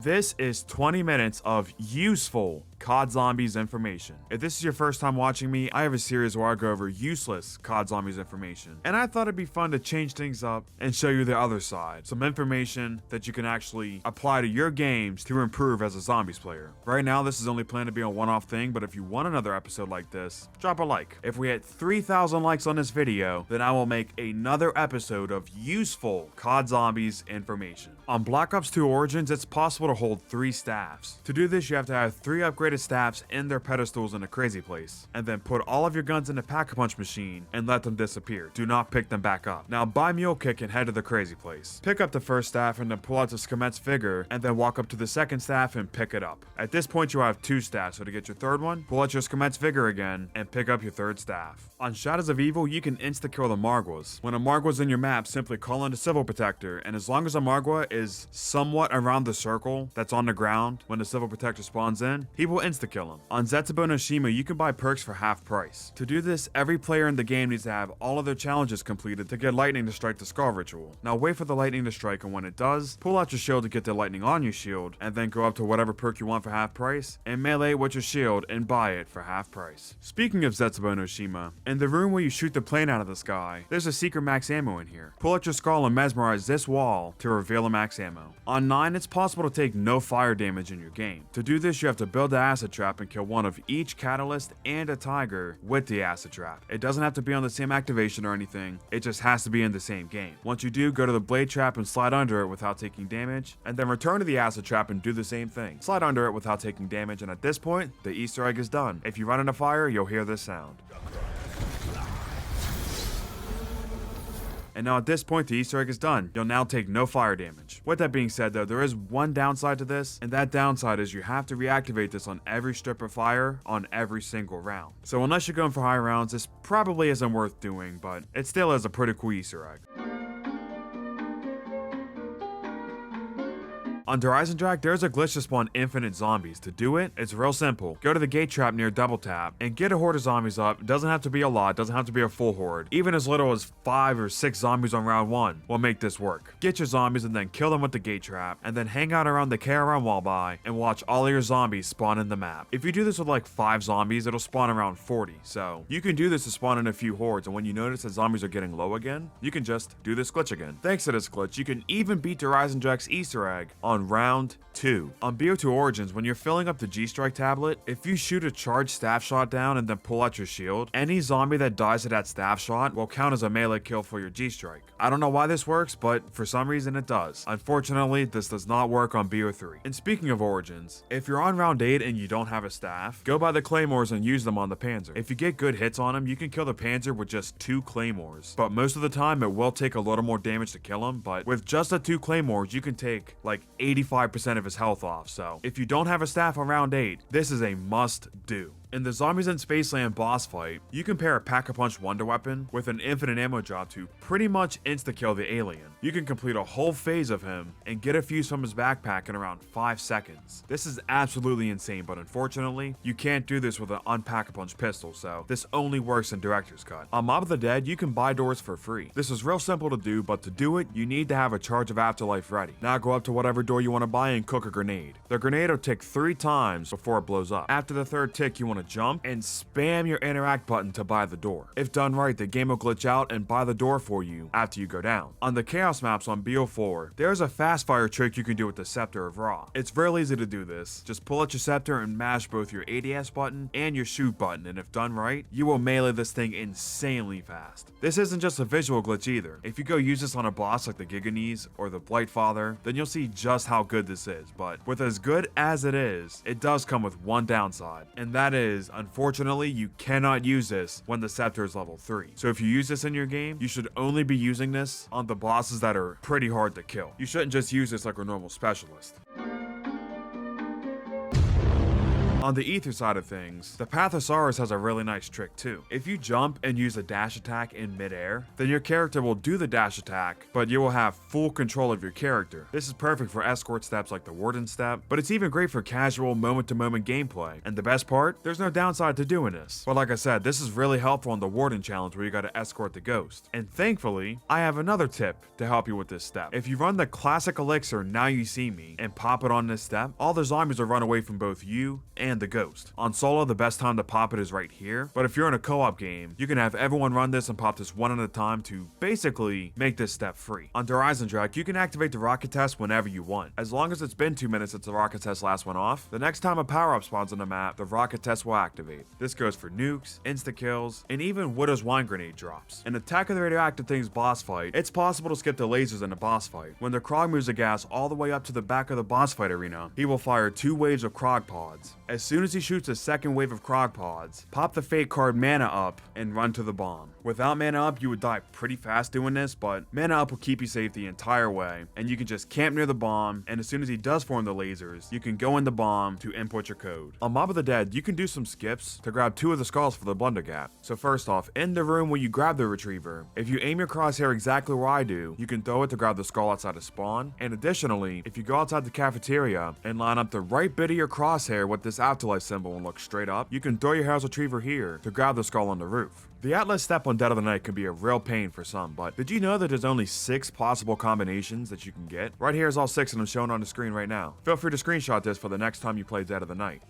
This is 20 minutes of useful COD Zombies information. If this is your first time watching me, I have a series where I go over useless COD Zombies information. And I thought it'd be fun to change things up and show you the other side. Some information that you can actually apply to your games to improve as a zombies player. Right now, this is only planned to be a one-off thing, but if you want another episode like this, drop a like. If we hit 3,000 likes on this video, then I will make another episode of useful COD Zombies information. On Black Ops 2 Origins, it's possible to hold 3 staffs. To do this, you have to have 3 upgraded staffs in their pedestals in a crazy place, and then put all of your guns in the pack-a-punch machine and let them disappear. Do not pick them back up. Now buy Mule Kick and head to the crazy place. Pick up the first staff and then pull out the Skemet's figure, and then walk up to the second staff and pick it up. At this point, you have 2 staffs, so to get your third one, pull out your Skemet's figure again and pick up your third staff. On Shadows of Evil, you can insta-kill the Margwas. When a Margwa's in your map, simply call in the Civil Protector, and as long as a Margwa is somewhat around the circle that's on the ground when the Civil Protector spawns in, he will insta-kill him. On Zetsubo no Shima, you can buy perks for half price. To do this, every player in the game needs to have all of their challenges completed to get lightning to strike the Skull Ritual. Now wait for the lightning to strike, and when it does, pull out your shield to get the lightning on your shield, and then go up to whatever perk you want for half price, and melee with your shield and buy it for half price. Speaking of Zetsubo no Shima, in the room where you shoot the plane out of the sky, there's a secret max ammo in here. Pull out your skull and mesmerize this wall to reveal a max ammo. On 9, it's possible to take no fire damage in your game. To do this, you have to build the acid trap and kill one of each catalyst and a tiger with the acid trap. It doesn't have to be on the same activation or anything, it just has to be in the same game. Once you do, go to the blade trap and slide under it without taking damage, and then return to the acid trap and do the same thing. Slide under it without taking damage, and at this point, the Easter egg is done. If you run into fire, you'll hear this sound. And now at this point, the Easter egg is done. You'll now take no fire damage. With that being said though, there is one downside to this, and that downside is you have to reactivate this on every strip of fire on every single round. So unless you're going for high rounds, this probably isn't worth doing, but it still is a pretty cool Easter egg. On Horizon, there's a glitch to spawn infinite zombies. To do it, it's real simple. Go to the gate trap near double tap and get a horde of zombies up. It doesn't have to be a lot, doesn't have to be a full horde. Even as little as 5 or 6 zombies on round 1 will make this work. Get your zombies and then kill them with the gate trap, and then hang out around the KRM wall by and watch all of your zombies spawn in the map. If you do this with like 5 zombies, it'll spawn around 40. So you can do this to spawn in a few hordes, and when you notice that zombies are getting low again, you can just do this glitch again. Thanks to this glitch, you can even beat Horizon Easter egg on round 2. On BO2 Origins, when you're filling up the G-Strike tablet, if you shoot a charged staff shot down and then pull out your shield, any zombie that dies to that staff shot will count as a melee kill for your G-Strike. I don't know why this works, but for some reason it does. Unfortunately, this does not work on BO3. And speaking of Origins, if you're on round 8 and you don't have a staff, go buy the Claymores and use them on the Panzer. If you get good hits on him, you can kill the Panzer with just 2 Claymores. But most of the time, it will take a little more damage to kill him, but with just the 2 Claymores, you can take like 85% of his health off. So if you don't have a staff on round 8, this is a must do. In the Zombies in Spaceland boss fight, you can pair a Pack-a-Punch wonder weapon with an infinite ammo drop to pretty much insta-kill the alien. You can complete a whole phase of him and get a fuse from his backpack in around 5 seconds. This is absolutely insane, but unfortunately, you can't do this with an Unpack-a-Punch pistol, so this only works in Director's Cut. On Mob of the Dead, you can buy doors for free. This is real simple to do, but to do it, you need to have a charge of Afterlife ready. Now go up to whatever door you want to buy and cook a grenade. The grenade will tick 3 times before it blows up. After the 3rd tick, you want to jump and spam your interact button to buy the door. If done right, the game will glitch out and buy the door for you after you go down. On the Chaos maps on BO4, there's a fast fire trick you can do with the Scepter of Ra. It's real easy to do this. Just pull out your scepter and mash both your ADS button and your shoot button, and if done right, you will melee this thing insanely fast. This isn't just a visual glitch either. If you go use this on a boss like the Giganese or the Blightfather, then you'll see just how good this is. But with as good as it is, it does come with one downside, and that is, unfortunately, you cannot use this when the scepter is level 3. So if you use this in your game, you should only be using this on the bosses that are pretty hard to kill. You shouldn't just use this like a normal specialist. On the ether side of things, the Pathosaurus has a really nice trick too. If you jump and use a dash attack in midair, then your character will do the dash attack, but you will have full control of your character. This is perfect for escort steps like the Warden step, but it's even great for casual moment-to-moment gameplay. And the best part, there's no downside to doing this. But like I said, this is really helpful on the Warden challenge where you gotta escort the ghost. And thankfully, I have another tip to help you with this step. If you run the classic elixir Now You See Me and pop it on this step, all the zombies will run away from both you and the ghost. On solo, the best time to pop it is right here, but if you're in a co-op game, you can have everyone run this and pop this one at a time to basically make this step free. On Horizon Track, you can activate the rocket test whenever you want. As long as it's been 2 minutes since the rocket test last went off, the next time a power-up spawns on the map, the rocket test will activate. This goes for nukes, insta-kills, and even Widow's wine grenade drops. In Attack of the Radioactive Things boss fight, it's possible to skip the lasers in the boss fight. When the Krog moves the gas all the way up to the back of the boss fight arena, he will fire 2 waves of Krog pods. As soon as he shoots the second wave of Krog pods, pop the fate card Mana Up and run to the bomb. Without Mana Up, you would die pretty fast doing this, but Mana Up will keep you safe the entire way, and you can just camp near the bomb, and as soon as he does form the lasers, you can go in the bomb to input your code. On Mob of the Dead, you can do some skips to grab 2 of the skulls for the Blunder Gap. So first off, in the room where you grab the retriever, if you aim your crosshair exactly where I do, you can throw it to grab the skull outside of spawn, and additionally, if you go outside the cafeteria and line up the right bit of your crosshair with this afterlife symbol and look straight up, you can throw your Hell's Retriever here to grab the skull on the roof. The Atlas step on Dead of the Night can be a real pain for some, but did you know that there's only 6 possible combinations that you can get? Right here is all 6 of them shown on the screen right now. Feel free to screenshot this for the next time you play Dead of the Night.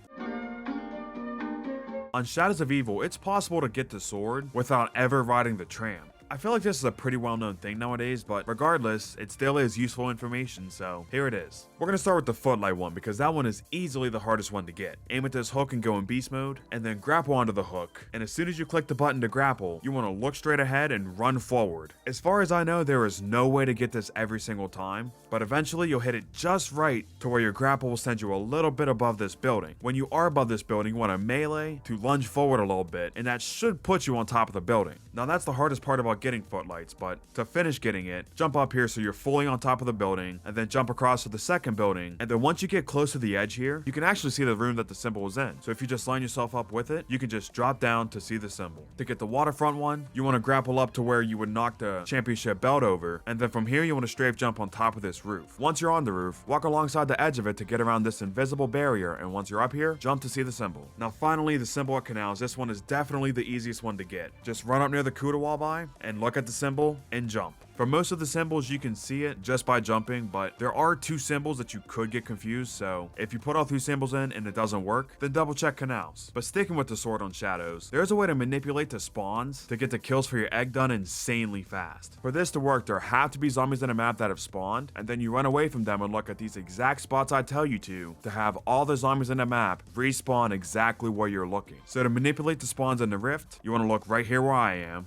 On Shadows of Evil, it's possible to get the sword without ever riding the tram. I feel like this is a pretty well-known thing nowadays, but regardless, it still is useful information, so here it is. We're gonna start with the footlight one because that one is easily the hardest one to get. Aim at this hook and go in beast mode, and then grapple onto the hook. And as soon as you click the button to grapple, you wanna look straight ahead and run forward. As far as I know, there is no way to get this every single time, but eventually you'll hit it just right to where your grapple will send you a little bit above this building. When you are above this building, you wanna melee to lunge forward a little bit, and that should put you on top of the building. Now that's the hardest part about getting footlights, but to finish getting it, jump up here so you're fully on top of the building, and then jump across to the second building, and then once you get close to the edge here, you can actually see the room that the symbol is in. So if you just line yourself up with it, you can just drop down to see the symbol. To get the waterfront one, you want to grapple up to where you would knock the championship belt over, and then from here you want to strafe jump on top of this roof. Once you're on the roof, walk alongside the edge of it to get around this invisible barrier, and once you're up here, jump to see the symbol. Now finally, the symbol at canals. This one is definitely the easiest one to get. Just run up near the Kuda wall by and look at the symbol and jump. For most of the symbols, you can see it just by jumping, but there are 2 symbols that you could get confused, so if you put all 3 symbols in and it doesn't work, then double check canals. But sticking with the sword on Shadows, there's a way to manipulate the spawns to get the kills for your egg done insanely fast. For this to work, there have to be zombies in a map that have spawned, and then you run away from them and look at these exact spots I tell you to have all the zombies in the map respawn exactly where you're looking. So to manipulate the spawns in the rift, you want to look right here where I am.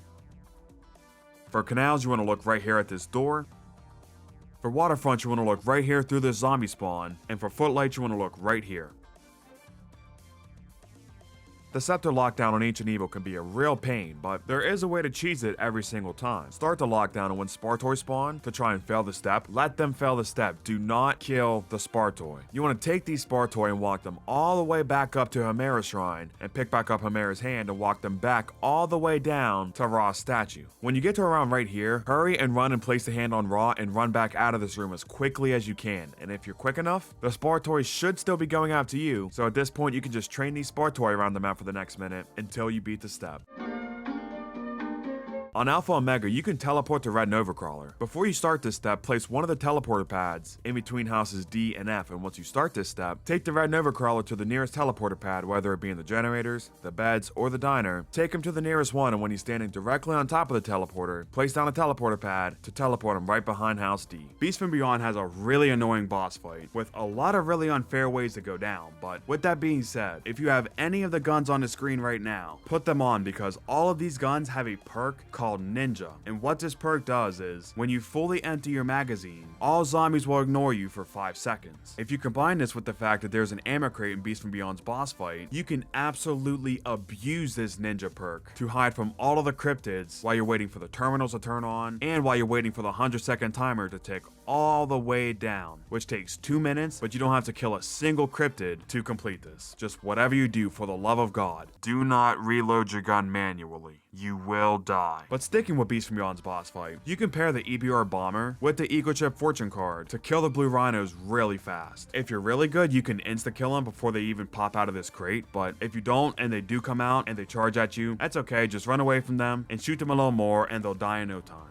For canals, you want to look right here at this door. For waterfront, you want to look right here through this zombie spawn. And for footlights, you want to look right here. The scepter lockdown on Ancient Evil can be a real pain, but there is a way to cheese it every single time. Start the lockdown, and when Spartoi spawn to try and fail the step, let them fail the step. Do not kill the Spartoi. You want to take these Spartoi and walk them all the way back up to Hemera's shrine, and pick back up Hemera's hand and walk them back all the way down to Ra's statue. When you get to around right here, hurry and run and place the hand on Ra and run back out of this room as quickly as you can. And if you're quick enough, the Spartoi should still be going after you, so at this point you can just train these Spartoi around the map for the next minute until you beat the step. On Alpha Omega, you can teleport to Red Nova Crawler. Before you start this step, place one of the teleporter pads in between houses D and F, and once you start this step, take the Red Nova Crawler to the nearest teleporter pad, whether it be in the generators, the beds, or the diner. Take him to the nearest one, and when he's standing directly on top of the teleporter, place down a teleporter pad to teleport him right behind House D. Beast from Beyond has a really annoying boss fight, with a lot of really unfair ways to go down, but with that being said, if you have any of the guns on the screen right now, put them on because all of these guns have a perk called Ninja. And what this perk does is, when you fully empty your magazine, all zombies will ignore you for 5 seconds. If you combine this with the fact that there's an ammo crate in Beast from Beyond's boss fight, you can absolutely abuse this Ninja perk to hide from all of the cryptids while you're waiting for the terminals to turn on, and while you're waiting for the 100-second timer to tick all the way down, which takes 2 minutes, but you don't have to kill a single cryptid to complete this. Just whatever you do, for the love of God, do not reload your gun manually. You will die. But sticking with Beast from Beyond's boss fight, you can pair the EBR Bomber with the Eco Chip Fortune card to kill the blue rhinos really fast. If you're really good, you can insta-kill them before they even pop out of this crate, but if you don't and they do come out and they charge at you, that's okay, just run away from them and shoot them a little more and they'll die in no time.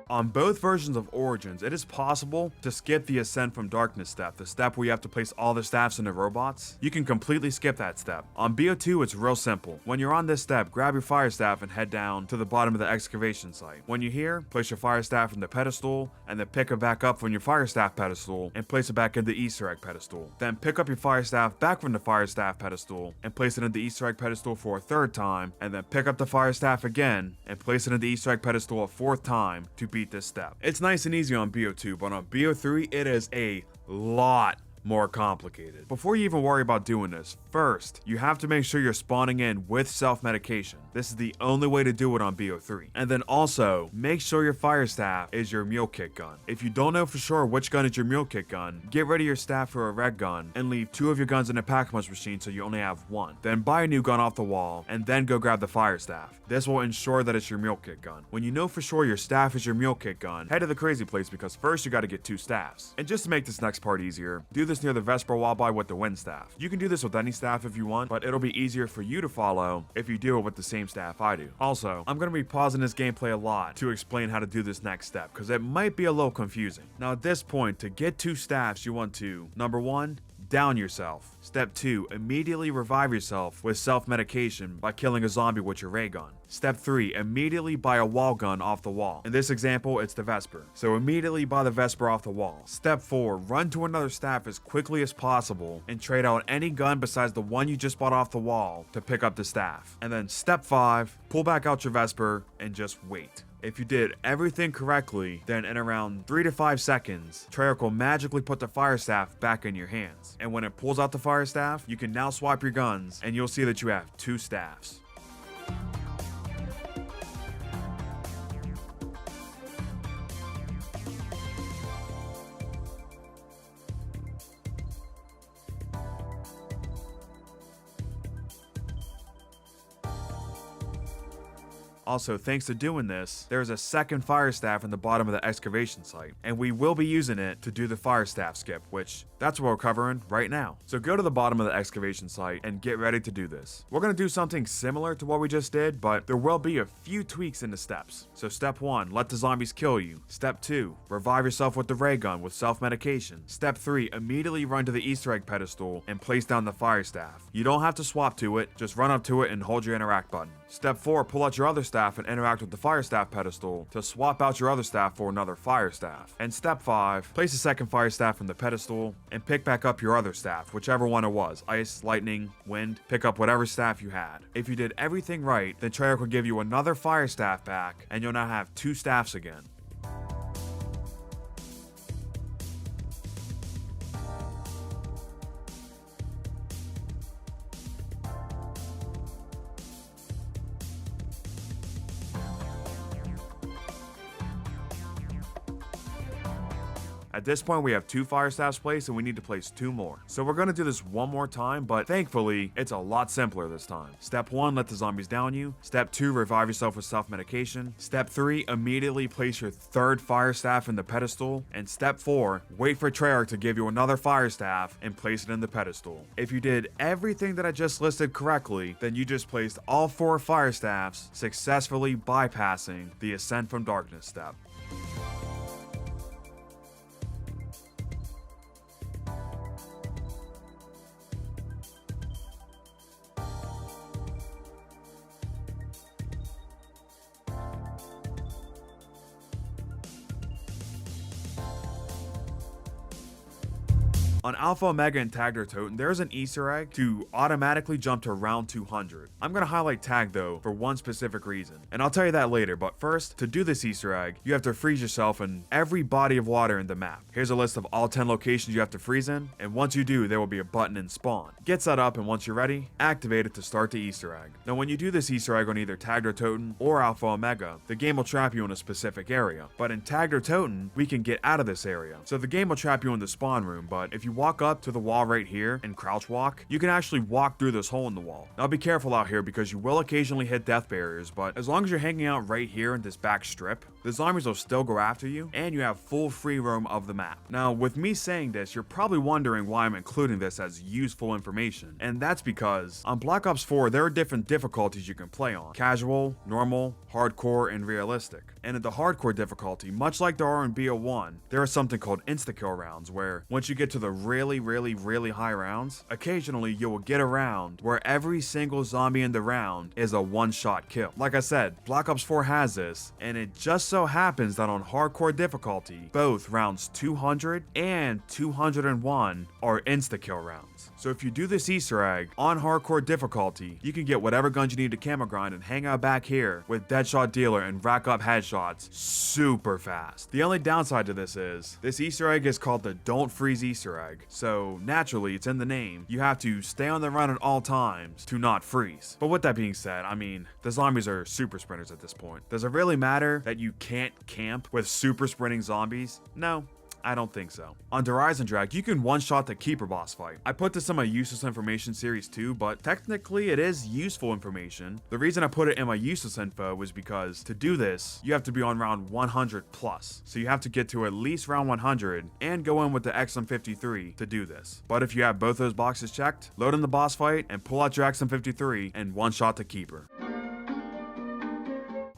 On both versions of Origins, it is possible to skip the Ascent from Darkness step, the step where you have to place all the staffs into robots. You can completely skip that step. On BO2, it's real simple. When you're on this step, grab your fire staff and head down to the bottom of the excavation site. When you're here, place your fire staff in the pedestal, and then pick it back up from your fire staff pedestal and place it back in the Easter egg pedestal. Then pick up your fire staff back from the fire staff pedestal and place it in the Easter egg pedestal for a third time, and then pick up the fire staff again and place it in the Easter egg pedestal a fourth time to beat this step. It's nice and easy on BO2, but on BO3 it is a lot more complicated. Before you even worry about doing this, first, you have to make sure you're spawning in with self-medication. This is the only way to do it on BO3. And then also, make sure your fire staff is your mule kick gun. If you don't know for sure which gun is your mule kick gun, get rid of your staff for a red gun and leave 2 of your guns in a pack-a-punch machine so you only have 1. Then buy a new gun off the wall and then go grab the fire staff. This will ensure that it's your mule kick gun. When you know for sure your staff is your mule kick gun, head to the crazy place because first you gotta get 2 staffs. And just to make this next part easier, do this near the Vesper walleye with the wind staff. You can do this with any staff if you want, but it'll be easier for you to follow if you do it with the same staff I do. Also, I'm going to be pausing this gameplay a lot to explain how to do this next step because it might be a little confusing. Now at this point, to get 2 staffs, you want to, number 1, down yourself. Step 2, immediately revive yourself with self-medication by killing a zombie with your ray gun. Step 3, immediately buy a wall gun off the wall. In this example, it's the Vesper. So immediately buy the Vesper off the wall. Step 4, run to another staff as quickly as possible and trade out any gun besides the one you just bought off the wall to pick up the staff. And then step 5, pull back out your Vesper and just wait. If you did everything correctly, then in around 3 to 5 seconds, Treyarch will magically put the fire staff back in your hands. And when it pulls out the fire staff, you can now swap your guns and you'll see that you have 2 staffs. Also, thanks to doing this, there's a second fire staff in the bottom of the excavation site, and we will be using it to do the fire staff skip, which that's what we're covering right now. So go to the bottom of the excavation site and get ready to do this. We're going to do something similar to what we just did, but there will be a few tweaks in the steps. So step 1, let the zombies kill you. Step 2, revive yourself with the ray gun with self-medication. Step 3, immediately run to the Easter egg pedestal and place down the fire staff. You don't have to swap to it, just run up to it and hold your interact button. Step 4, pull out your other staff and interact with the fire staff pedestal to swap out your other staff for another fire staff. And step 5, place a second fire staff from the pedestal and pick back up your other staff, whichever one it was, ice, lightning, wind, pick up whatever staff you had. If you did everything right, then Treyarch will give you another fire staff back and you'll now have 2 staffs again. At this point, we have 2 fire staffs placed and we need to place 2 more. So we're going to do this one more time, but thankfully, it's a lot simpler this time. Step 1, let the zombies down you. Step 2, revive yourself with self-medication. Step 3, immediately place your 3rd fire staff in the pedestal. And step 4, wait for Treyarch to give you another fire staff and place it in the pedestal. If you did everything that I just listed correctly, then you just placed all 4 fire staffs, successfully bypassing the Ascent from Darkness step. On Alpha, Omega, and Tagged or Totem, there's an Easter egg to automatically jump to round 200. I'm gonna highlight Tag though for one specific reason, and I'll tell you that later, but first, to do this Easter egg, you have to freeze yourself in every body of water in the map. Here's a list of all 10 locations you have to freeze in, and once you do, there will be a button in spawn. Get set up, and once you're ready, activate it to start the Easter egg. Now when you do this Easter egg on either Tagged or Totem or Alpha Omega, the game will trap you in a specific area. But in Tagged or Totem, we can get out of this area. So the game will trap you in the spawn room, but if you walk up to the wall right here and crouch walk, you can actually walk through this hole in the wall. Now be careful out here because you will occasionally hit death barriers, but as long as you're hanging out right here in this back strip, the zombies will still go after you, and you have full free roam of the map. Now, with me saying this, you're probably wondering why I'm including this as useful information, and that's because on Black Ops 4, there are different difficulties you can play on: casual, normal, hardcore, and realistic. And in the hardcore difficulty, much like there are in BO1, there is something called insta-kill rounds, where once you get to the really high rounds, occasionally you will get a round where every single zombie in the round is a one-shot kill. Like I said, Black Ops 4 has this, and it just so happens that on hardcore difficulty, both rounds 200 and 201 are insta-kill rounds. So if you do this Easter egg on hardcore difficulty, you can get whatever guns you need to camo grind and hang out back here with Deadshot Dealer and rack up headshots super fast. The only downside to this is, this Easter egg is called the Don't Freeze Easter egg, so naturally, it's in the name, you have to stay on the run at all times to not freeze. But with that being said, I mean, the zombies are super sprinters at this point. Does it really matter that you can't camp with super sprinting zombies? No. I don't think so. On Horizon Drag, you can one-shot the Keeper boss fight. I put this in my useless information series too, but technically it is useful information. The reason I put it in my useless info was because to do this, you have to be on round 100 plus. So you have to get to at least round 100 and go in with the XM53 to do this. But if you have both those boxes checked, load in the boss fight and pull out your XM53 and one-shot the Keeper.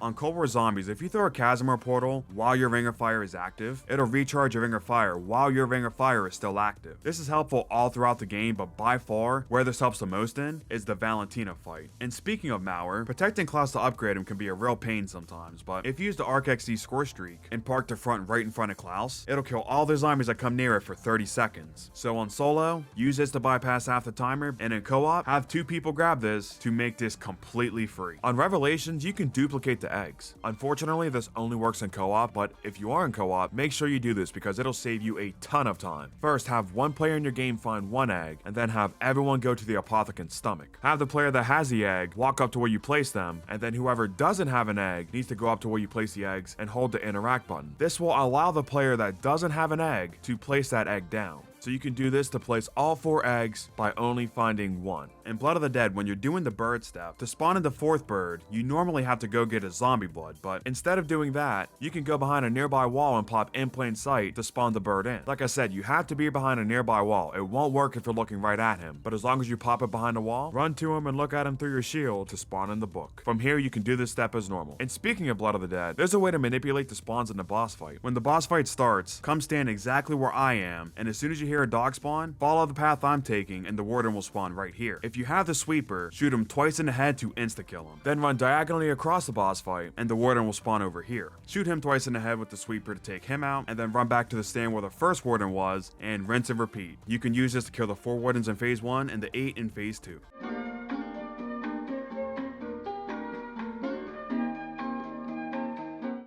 On Cold War Zombies, if you throw a Casimir portal while your Ring of Fire is active, it'll recharge your Ring of Fire while your Ring of Fire is still active. This is helpful all throughout the game, but by far, where this helps the most in is the Valentina fight. And speaking of Mauer, protecting Klaus to upgrade him can be a real pain sometimes, but if you use the Arc XD score streak and park the front right in front of Klaus, it'll kill all the zombies that come near it for 30 seconds. So on solo, use this to bypass half the timer, and in co-op, have 2 people grab this to make this completely free. On Revelations, you can duplicate the eggs. Unfortunately, this only works in co-op, but if you are in co-op, make sure you do this because it'll save you a ton of time. First, have one player in your game find one egg, and then have everyone go to the apothecan's stomach. Have the player that has the egg walk up to where you place them, and then whoever doesn't have an egg needs to go up to where you place the eggs and hold the interact button. This will allow the player that doesn't have an egg to place that egg down. So you can do this to place all 4 eggs by only finding one. In Blood of the Dead, when you're doing the bird step, to spawn in the 4th bird, you normally have to go get a zombie blood, but instead of doing that, you can go behind a nearby wall and pop in plain sight to spawn the bird in. Like I said, you have to be behind a nearby wall. It won't work if you're looking right at him, but as long as you pop it behind a wall, run to him and look at him through your shield to spawn in the book. From here, you can do this step as normal. And speaking of Blood of the Dead, there's a way to manipulate the spawns in the boss fight. When the boss fight starts, come stand exactly where I am, and as soon as you hear a dog spawn, follow the path I'm taking and the warden will spawn right here. If you have the sweeper, shoot him twice in the head to insta-kill him. Then run diagonally across the boss fight and the warden will spawn over here. Shoot him twice in the head with the sweeper to take him out, and then run back to the stand where the first warden was and rinse and repeat. You can use this to kill the 4 wardens in phase 1 and the 8 in phase 2.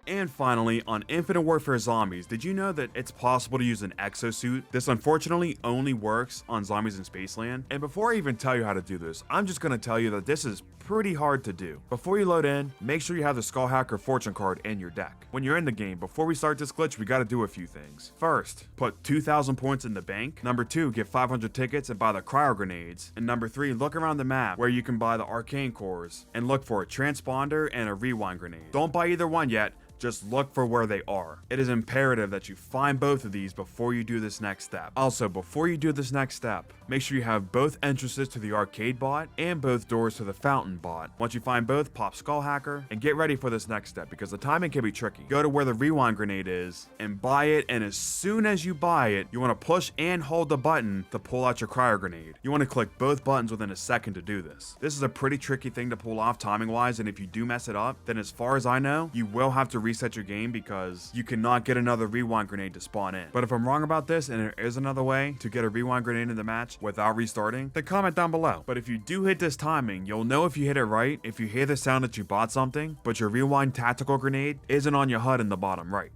And finally, on Infinite Warfare Zombies, did you know that it's possible to use an exosuit? This unfortunately only works on zombies in Spaceland. And before I even tell you how to do this, I'm just going to tell you that this is pretty hard to do. Before you load in, make sure you have the Skull Hacker Fortune card in your deck. When you're in the game, before we start this glitch, we got to do a few things. First, put 2,000 points in the bank. Number 2, get 500 tickets and buy the cryo grenades. And number 3, look around the map where you can buy the arcane cores and look for a transponder and a rewind grenade. Don't buy either one yet. Just look for where they are. It is imperative that you find both of these before you do this next step. Also, before you do this next step, make sure you have both entrances to the arcade bot and both doors to the fountain bot. Once you find both, pop Skull Hacker and get ready for this next step because the timing can be tricky. Go to where the rewind grenade is and buy it, and as soon as you buy it, you want to push and hold the button to pull out your cryo grenade. You want to click both buttons within a second to do this. This is a pretty tricky thing to pull off timing wise, and if you do mess it up, then as far as I know, you will have to reset your game because you cannot get another rewind grenade to spawn in. But if I'm wrong about this and there is another way to get a rewind grenade in the match without restarting, then comment down below. But if you do hit this timing, you'll know if you hit it right if you hear the sound that you bought something, but your rewind tactical grenade isn't on your HUD in the bottom right.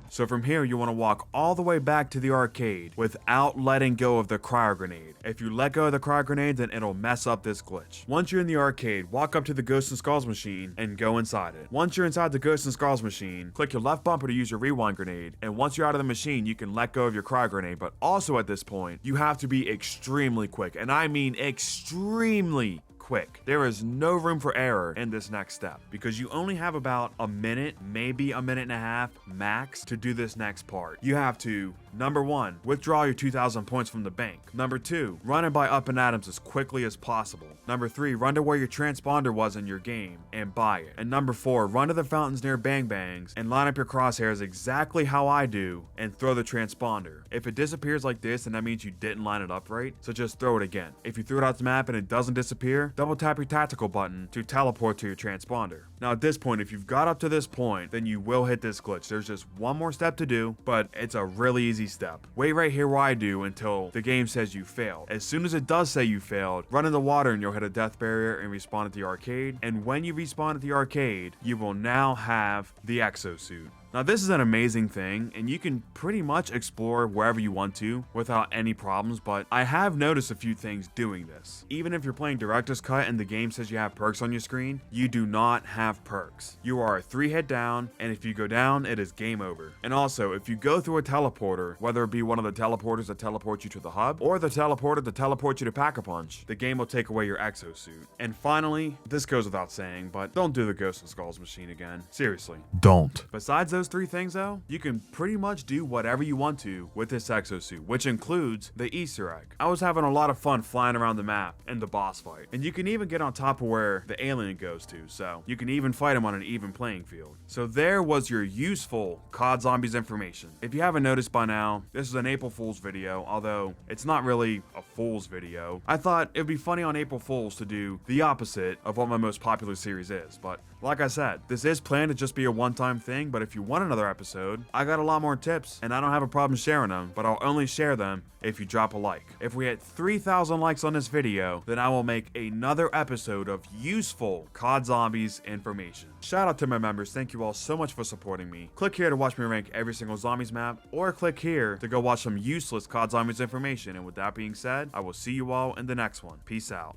So from here, you want to walk all the way back to the arcade without letting go of the cryo grenade. If you let go of the cryo grenade, then it'll mess up this glitch. Once you're in the arcade, walk up to the Ghosts and Skulls machine and go inside it. Once you're inside the Ghosts and Skulls machine, click your left bumper to use your rewind grenade. And once you're out of the machine, you can let go of your cryo grenade. But also at this point, you have to be extremely quick. And I mean extremely quick. There is no room for error in this next step because you only have about a minute, maybe a minute and a half max to do this next part. You have to, number 1, withdraw your 2,000 points from the bank. Number 2, run and buy Up and Adams as quickly as possible. Number 3, run to where your transponder was in your game and buy it. And number 4, run to the fountains near Bang Bangs and line up your crosshairs exactly how I do and throw the transponder. If it disappears like this, then that means you didn't line it up right, so just throw it again. If you threw it out the map and it doesn't disappear, double tap your tactical button to teleport to your transponder. Now at this point, if you've got up to this point, then you will hit this glitch. There's just one more step to do, but it's a really easy step. Wait right here where I do until the game says you failed. As soon as it does say you failed, run in the water and you'll hit a death barrier and respawn at the arcade. And when you respawn at the arcade, you will now have the exosuit. Now this is an amazing thing, and you can pretty much explore wherever you want to without any problems, but I have noticed a few things doing this. Even if you're playing Director's Cut and the game says you have perks on your screen, you do not have perks. You are a 3-hit down, and if you go down, it is game over. And also, if you go through a teleporter, whether it be one of the teleporters that teleport you to the hub, or the teleporter that teleports you to Pack-a-Punch, the game will take away your exosuit. And finally, this goes without saying, but don't do the Ghosts and Skulls machine again. Seriously. Don't. Besides those 3 things though, you can pretty much do whatever you want to with this exosuit, which includes the Easter egg. I was having a lot of fun flying around the map in the boss fight, and you can even get on top of where the alien goes to, so you can even fight him on an even playing field. So there was your useful COD Zombies information. If you haven't noticed by now, this is an April Fool's video, although it's not really a Fool's video. I thought it'd be funny on April Fool's to do the opposite of what my most popular series is, but like I said, this is planned to just be a one-time thing, but if you want another episode, I got a lot more tips, and I don't have a problem sharing them, but I'll only share them if you drop a like. If we hit 3,000 likes on this video, then I will make another episode of useful COD Zombies information. Shout out to my members, thank you all so much for supporting me. Click here to watch me rank every single Zombies map, or click here to go watch some useless COD Zombies information, and with that being said, I will see you all in the next one. Peace out.